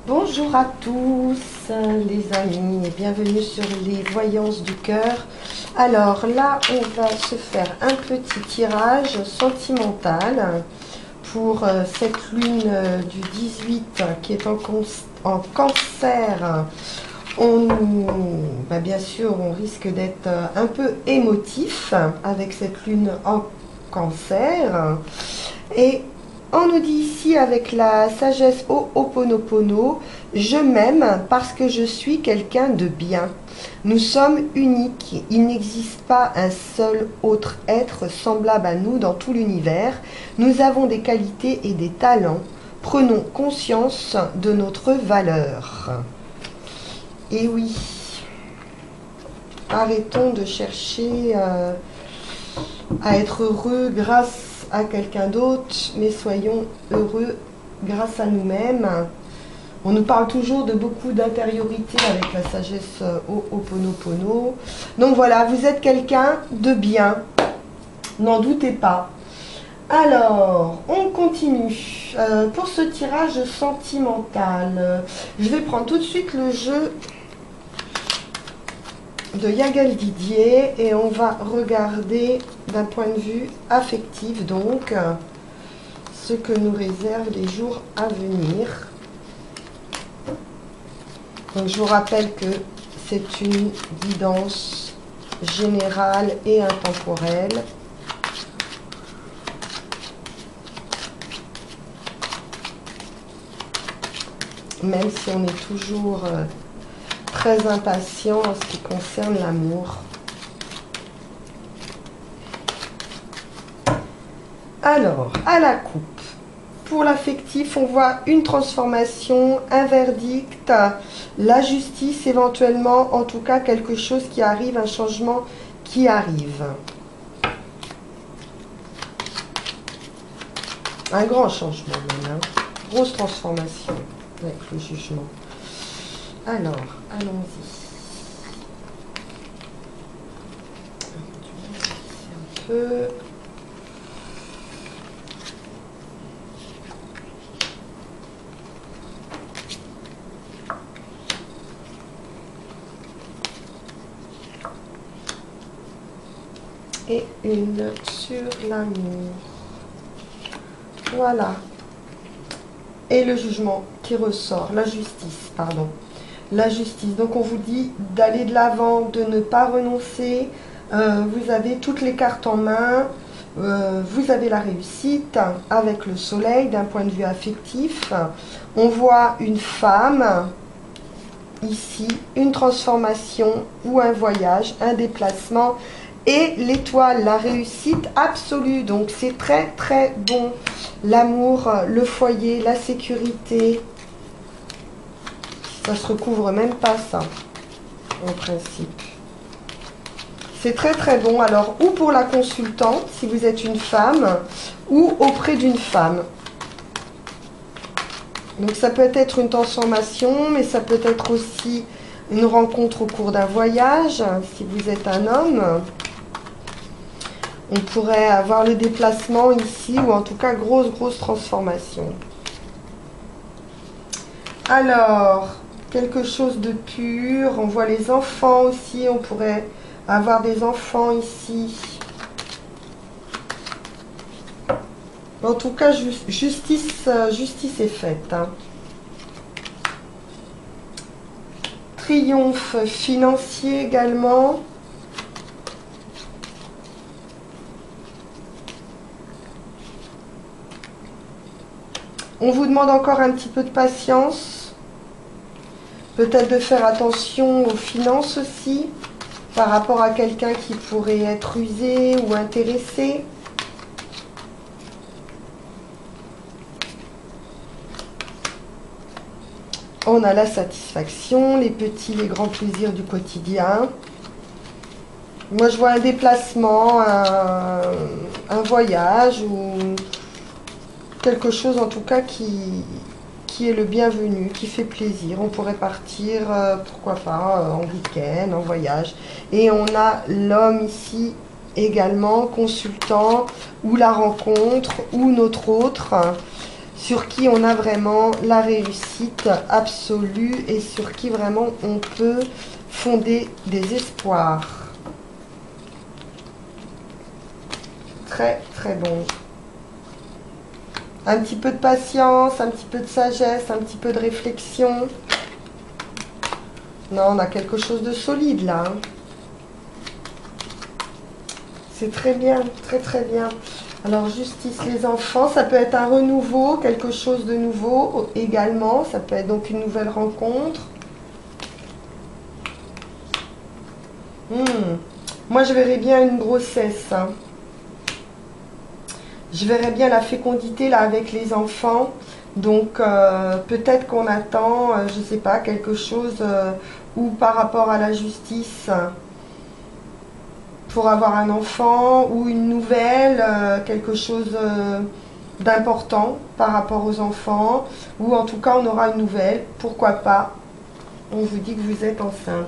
Bonjour à tous les amis et bienvenue sur les voyances du cœur. Alors là on va se faire un petit tirage sentimental pour cette lune du 18 qui est en cancer. Bien sûr on risque d'être un peu émotif avec cette lune en cancer. Et on nous dit ici avec la sagesse Ho'oponopono, je m'aime parce que je suis quelqu'un de bien. Nous sommes uniques, il n'existe pas un seul autre être semblable à nous dans tout l'univers. Nous avons des qualités et des talents. Prenons conscience de notre valeur. Et oui, arrêtons de chercher à être heureux grâce à quelqu'un d'autre, mais soyons heureux grâce à nous-mêmes. On nous parle toujours de beaucoup d'intériorité avec la sagesse Ho'oponopono. Donc voilà, vous êtes quelqu'un de bien, n'en doutez pas. Alors, on continue. Pour ce tirage sentimental, je vais prendre tout de suite le jeu de Yagal Didier et on va regarder d'un point de vue affectif donc ce que nous réservent les jours à venir. Donc je vous rappelle que c'est une guidance générale et intemporelle. Même si on est toujours très impatient en ce qui concerne l'amour. Alors, à la coupe, pour l'affectif, on voit une transformation, un verdict, la justice éventuellement, en tout cas quelque chose qui arrive, un changement qui arrive. Un grand changement même, hein. Grosse transformation avec le jugement. Alors, allons-y. Un peu. Et une sur l'amour. Voilà. Et le jugement qui ressort, la justice, pardon. La justice. Donc on vous dit d'aller de l'avant, de ne pas renoncer. Vous avez toutes les cartes en main. Vous avez la réussite avec le soleil d'un point de vue affectif. On voit une femme ici, une transformation ou un voyage, un déplacement. Et l'étoile, la réussite absolue. Donc c'est très très bon. L'amour, le foyer, la sécurité. Ça se recouvre même pas ça, en principe. C'est très très bon. Alors, ou pour la consultante, si vous êtes une femme, ou auprès d'une femme. Donc ça peut être une transformation, mais ça peut être aussi une rencontre au cours d'un voyage, si vous êtes un homme. On pourrait avoir le déplacement ici, ou en tout cas grosse transformation. Alors, quelque chose de pur. On voit les enfants aussi. On pourrait avoir des enfants ici. En tout cas, justice est faite. Hein. Triomphe financier également. On vous demande encore un petit peu de patience. Peut-être de faire attention aux finances aussi, par rapport à quelqu'un qui pourrait être usé ou intéressé. On a la satisfaction, les petits, les grands plaisirs du quotidien. Moi, je vois un déplacement, un voyage ou quelque chose en tout cas qui est le bienvenu, qui fait plaisir. On pourrait partir, pourquoi pas, en week-end, en voyage. Et on a l'homme ici également consultant ou la rencontre ou notre autre sur qui on a vraiment la réussite absolue et sur qui vraiment on peut fonder des espoirs. Très très bon. Un petit peu de patience, un petit peu de sagesse, un petit peu de réflexion. Non, on a quelque chose de solide là. C'est très bien, très très bien. Alors justice les enfants, ça peut être un renouveau, quelque chose de nouveau également. Ça peut être donc une nouvelle rencontre. Moi je verrais bien une grossesse. Hein. Je verrais bien la fécondité là avec les enfants. Donc peut-être qu'on attend, je ne sais pas, quelque chose ou par rapport à la justice pour avoir un enfant ou une nouvelle, quelque chose d'important par rapport aux enfants, ou en tout cas on aura une nouvelle, pourquoi pas, on vous dit que vous êtes enceinte.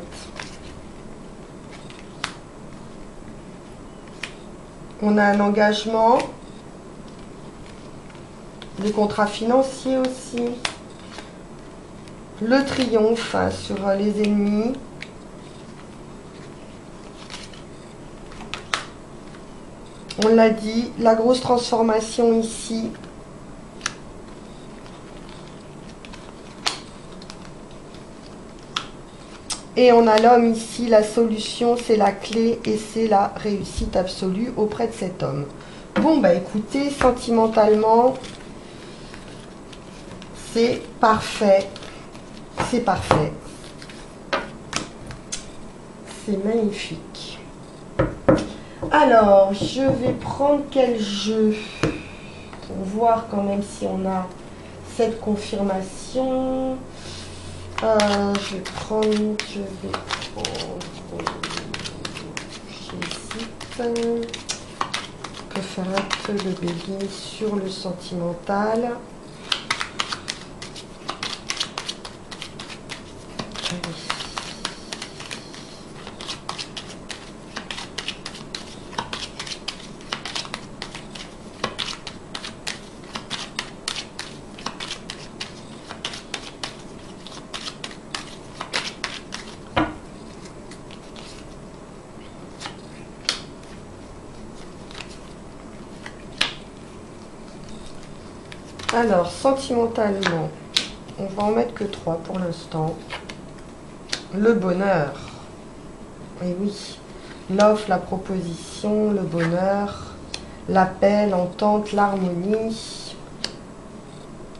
On a un engagement, des contrats financiers aussi, le triomphe sur les ennemis. On l'a dit, la grosse transformation ici. Et on a l'homme ici, la solution, c'est la clé et c'est la réussite absolue auprès de cet homme. Bon, bah écoutez, sentimentalement, c'est parfait. C'est parfait. C'est magnifique. Alors, je vais prendre quel jeu pour voir quand même si on a cette confirmation. Je vais prendre j'hésite. Que ferait le bébé sur le sentimental? Alors, sentimentalement, on va en mettre que 3 pour l'instant. Le bonheur. Et oui, l'offre, la proposition, le bonheur, l'appel, l'entente, l'harmonie.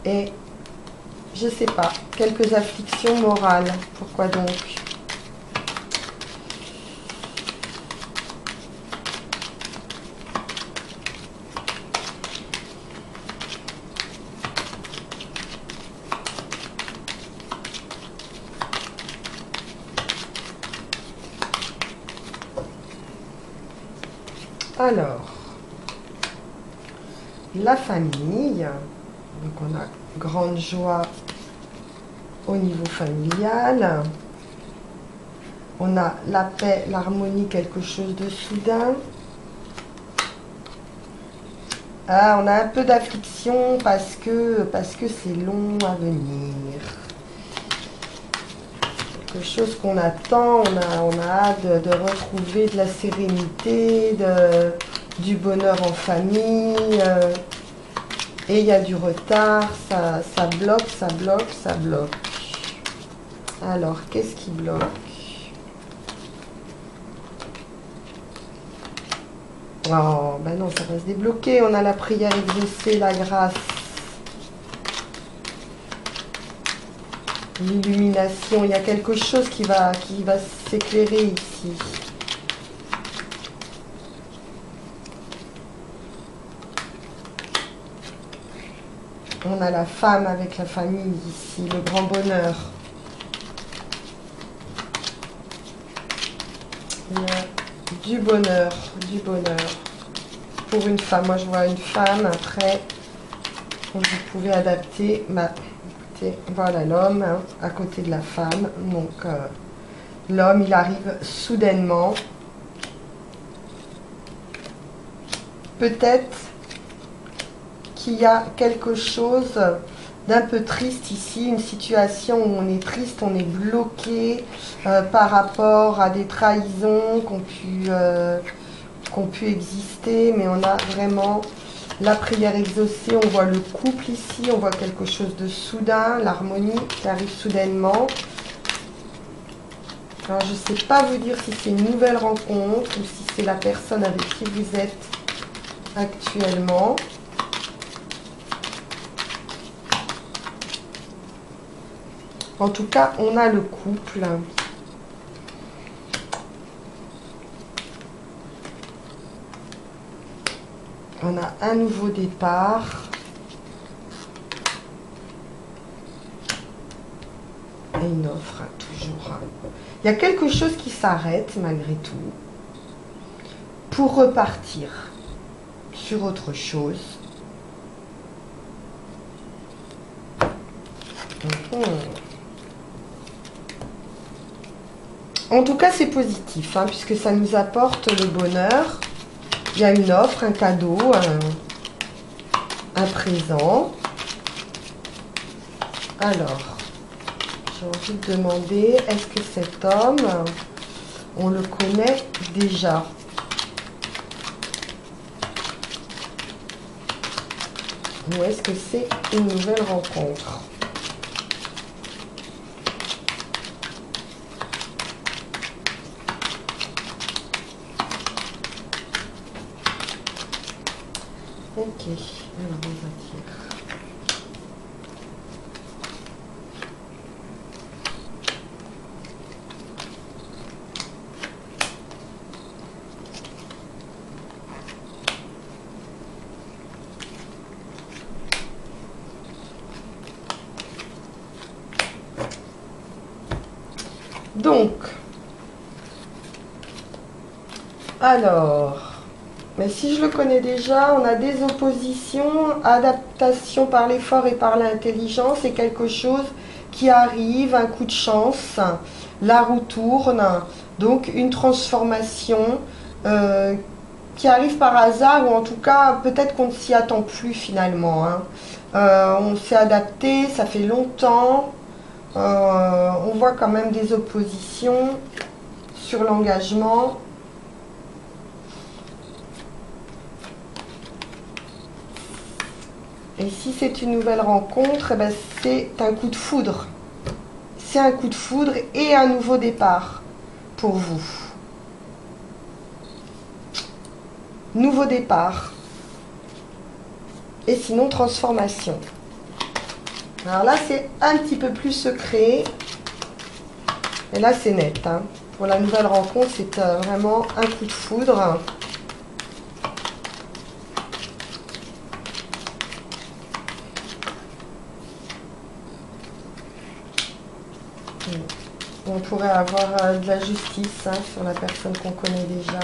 Et, je sais pas, quelques afflictions morales. Pourquoi donc ? Alors, la famille, donc on a grande joie au niveau familial, on a la paix, l'harmonie, quelque chose de soudain. Ah, on a un peu d'affliction parce que c'est long à venir. Quelque chose qu'on attend, on a hâte de retrouver de la sérénité, du bonheur en famille. Et il y a du retard, ça bloque, ça bloque, ça bloque. Alors, qu'est-ce qui bloque? Oh, ben non, ça va se débloquer. On a la prière exaucée, la grâce. L'illumination. Il y a quelque chose qui va s'éclairer ici. On a la femme avec la famille ici, le grand bonheur. Il y a du bonheur, du bonheur. Pour une femme, moi je vois une femme, après, vous pouvez adapter, écoutez, voilà l'homme hein, à côté de la femme. Donc l'homme, il arrive soudainement. peut-être qu'il y a quelque chose d'un peu triste ici, une situation où on est triste, on est bloqué par rapport à des trahisons qu'ont pu exister, mais on a vraiment la prière exaucée, on voit le couple ici, on voit quelque chose de soudain, l'harmonie qui arrive soudainement. Alors je ne sais pas vous dire si c'est une nouvelle rencontre ou si c'est la personne avec qui vous êtes actuellement. En tout cas, on a le couple. On a un nouveau départ. Et une offre, toujours. Il y a quelque chose qui s'arrête malgré tout pour repartir sur autre chose. En tout cas, c'est positif, hein, puisque ça nous apporte le bonheur. Il y a une offre, un cadeau, un présent. Alors, j'ai envie de demander, est-ce que cet homme, on le connaît déjà? Ou est-ce que c'est une nouvelle rencontre? Ok, alors on va dire. Donc, alors, mais si je le connais déjà, on a des oppositions, adaptation par l'effort et par l'intelligence, c'est quelque chose qui arrive, un coup de chance, la roue tourne, donc une transformation qui arrive par hasard, ou en tout cas, peut-être qu'on ne s'y attend plus finalement. Hein. On s'est adapté, ça fait longtemps. On voit quand même des oppositions sur l'engagement. Et si c'est une nouvelle rencontre, eh ben c'est un coup de foudre. C'est un coup de foudre et un nouveau départ pour vous. Nouveau départ. Et sinon, transformation. Alors là, c'est un petit peu plus secret. Et là, c'est net. Hein. Pour la nouvelle rencontre, c'est vraiment un coup de foudre. On pourrait avoir de la justice hein, sur la personne qu'on connaît déjà.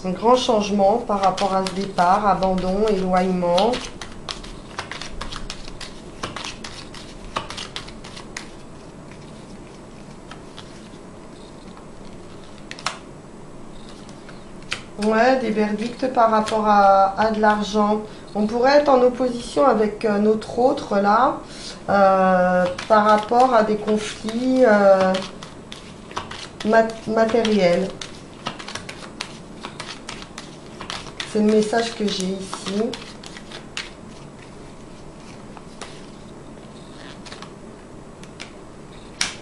Un grand changement par rapport à ce départ, abandon, éloignement. Ouais, des verdicts par rapport à de l'argent. On pourrait être en opposition avec notre autre là, par rapport à des conflits matériels. C'est le message que j'ai ici.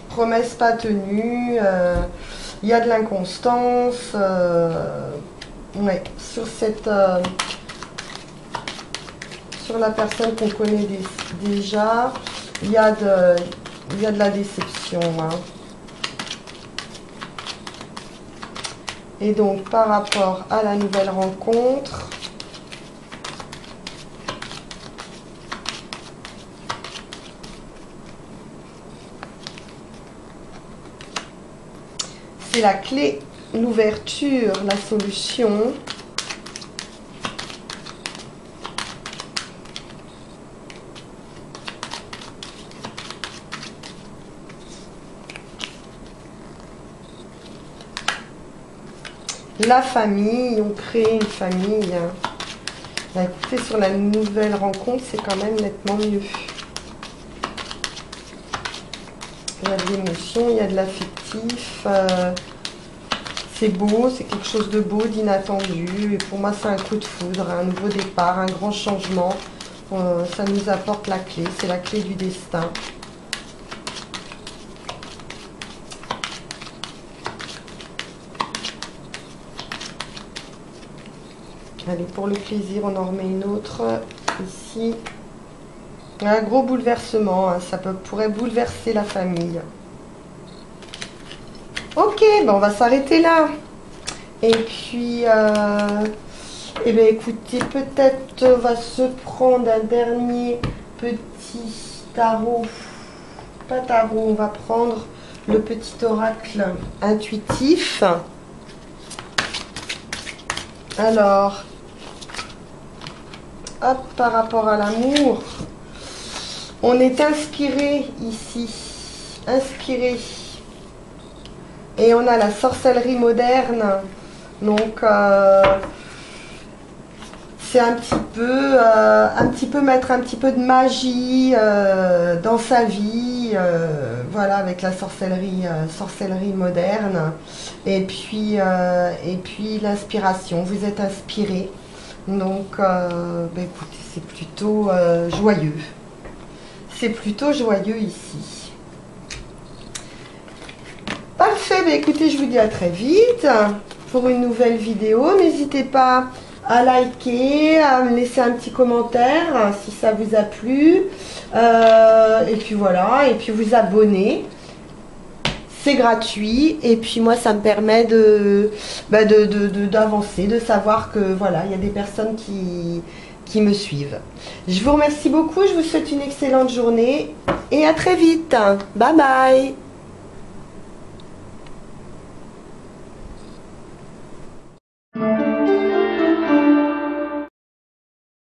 Promesse pas tenue, il y a de l'inconstance. Ouais, sur cette sur la personne qu'on connaît déjà, il y a de la déception. Hein. Et donc, par rapport à la nouvelle rencontre, c'est la clé, l'ouverture, la solution. la famille, on crée une famille. Bah, écoutez, sur la nouvelle rencontre, c'est quand même nettement mieux. Il y a de l'émotion, il y a de l'affectif. C'est beau, c'est quelque chose de beau, d'inattendu. Et pour moi, c'est un coup de foudre, un nouveau départ, un grand changement. Ça nous apporte la clé, c'est la clé du destin. Allez, pour le plaisir, on en remet une autre ici. Un gros bouleversement, hein, ça pourrait bouleverser la famille. Ok, ben on va s'arrêter là. Et puis, eh bien, écoutez, peut-être on va se prendre un dernier petit tarot. Pas tarot, on va prendre le petit oracle intuitif. Alors, hop, par rapport à l'amour, on est inspiré ici, inspiré. Et on a la sorcellerie moderne, donc c'est un petit peu mettre un petit peu de magie dans sa vie, voilà, avec la sorcellerie moderne. Et puis l'inspiration, vous êtes inspiré, donc ben écoutez, c'est plutôt joyeux. C'est plutôt joyeux ici. Parfait, bah écoutez, je vous dis à très vite pour une nouvelle vidéo. N'hésitez pas à liker, à me laisser un petit commentaire si ça vous a plu. Et puis voilà, et puis vous abonner. C'est gratuit. Et puis moi, ça me permet d'avancer, de savoir que voilà, il y a des personnes qui me suivent. Je vous remercie beaucoup, je vous souhaite une excellente journée et à très vite. Bye bye.